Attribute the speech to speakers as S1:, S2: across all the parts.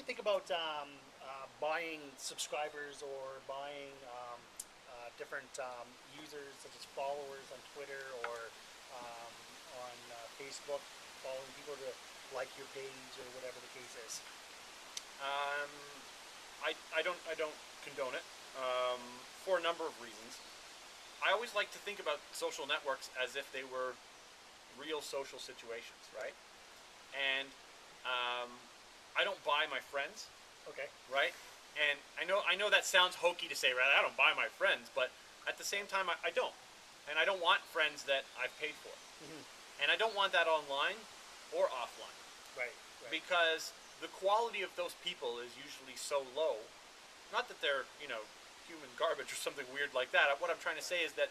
S1: think about buying subscribers or buying different users, such as followers on Twitter or um, on Facebook, following people to like your page or whatever the case is?
S2: Um, I don't condone it for a number of reasons. I always like to think about social networks as if they were real social situations, right? And um, I don't buy my friends,
S1: Okay.
S2: right? And I know that sounds hokey to say, right? I don't buy my friends, but at the same time, I don't, and I don't want friends that I've paid for,
S1: Hmm.
S2: and I don't want that online or offline
S1: Right. Right.
S2: because the quality of those people is usually so low. Not that they're human garbage or something weird like that. What I'm trying to say is that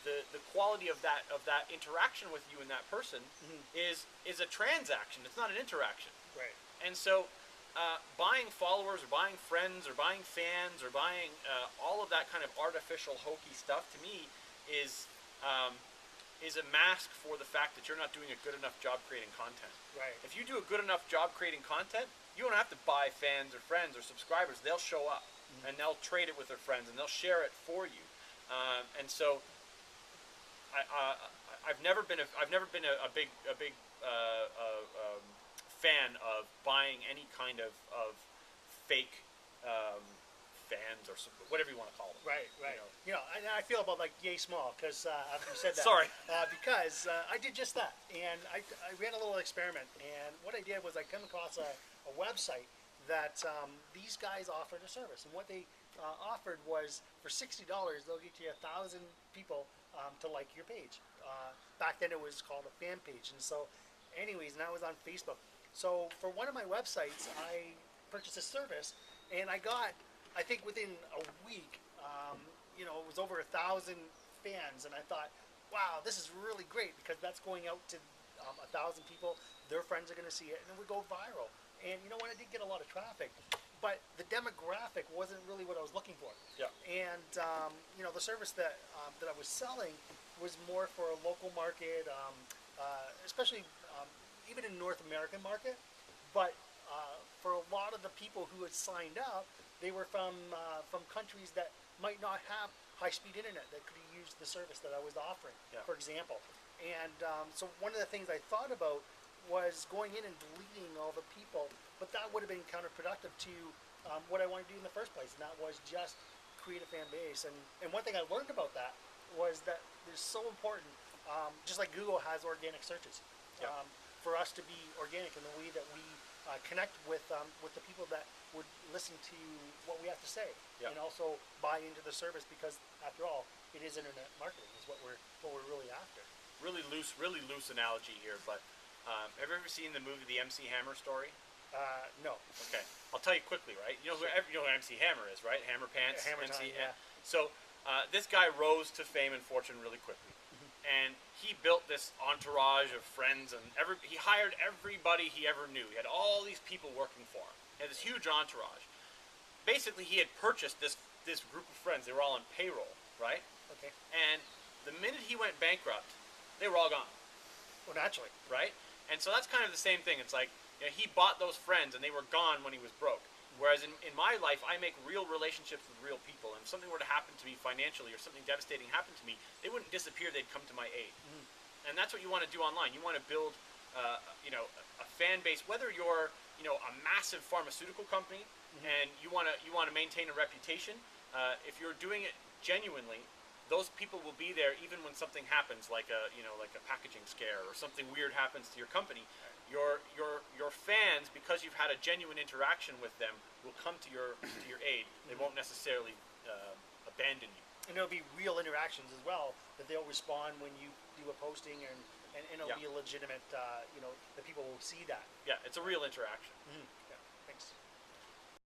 S2: the quality of that interaction with you and that person
S1: Hmm.
S2: is a transaction. It's not an interaction.
S1: Right.
S2: And so, buying followers or buying friends or buying fans or buying all of that kind of artificial hokey stuff to me is um, is a mask for the fact that you're not doing a good enough job creating content.
S1: Right.
S2: If you do a good enough job creating content, you don't have to buy fans or friends or subscribers. They'll show up
S1: Hmm.
S2: and they'll trade it with their friends and they'll share it for you. And so I've never been a big fan of buying any kind of fake fans or whatever you want to call them.
S1: Right, right.
S2: You know.
S1: And I feel about like Yay Small because after you said that,
S2: Sorry.
S1: because I did just that, and I ran a little experiment, and what I did was I come across a website that these guys offered a service, and what they offered was for $60 they'll get you 1,000 people to like your page. Back then it was called a fan page, and so, anyways, and that was on Facebook. So for one of my websites, I purchased a service, and I think within a week, it was over 1,000 fans, and I thought, wow, this is really great because that's going out to 1,000 people. Their friends are going to see it, and it would go viral. And you know what? I did get a lot of traffic, but the demographic wasn't really what I was looking for.
S2: Yeah.
S1: And the service that I was selling was more for a local market, especially even in North American market. But for a lot of the people who had signed up, they were from countries that might not have high-speed internet that could use the service that I was offering,
S2: Yeah.
S1: for example. And so one of the things I thought about was going in and deleting all the people, but that would have been counterproductive to what I wanted to do in the first place, and that was just create a fan base. And one thing I learned about that was that it's so important, just like Google has organic searches,
S2: Yeah.
S1: for us to be organic in the way that we connect with the people that would listen to what we have to say,
S2: Yeah.
S1: and also buy into the service because, after all, it is internet marketing is what we're really after.
S2: Really loose analogy here, but have you ever seen the movie The MC Hammer Story?
S1: No.
S2: Okay, I'll tell you quickly, right? You know who MC Hammer is, right? Hammer Pants.
S1: Yeah, Hammer
S2: MC.
S1: Time, yeah.
S2: So this guy rose to fame and fortune really quickly, and he built this entourage of friends, and he hired everybody he ever knew. He had all these people working for him. He had this huge entourage. Basically, he had purchased this group of friends. They were all on payroll, right?
S1: Okay.
S2: And the minute he went bankrupt, they were all gone,
S1: Well, naturally.
S2: right? And so that's kind of the same thing. It's like he bought those friends, and they were gone when he was broke. Whereas in my life, I make real relationships with real people, and if something were to happen to me financially or something devastating happened to me, they wouldn't disappear. They'd come to my aid. And that's what you want to do online. You want to build, a fan base. Whether you're, a massive pharmaceutical company and you want to maintain a reputation, if you're doing it genuinely, those people will be there even when something happens, like a packaging scare or something weird happens to your company. Your fans, because you've had a genuine interaction with them, will come to your aid. They won't necessarily abandon you.
S1: And there'll be real interactions as well, that they'll respond when you do a posting, and it'll
S2: Yeah.
S1: be a legitimate, that people will see that.
S2: Yeah, it's a real interaction.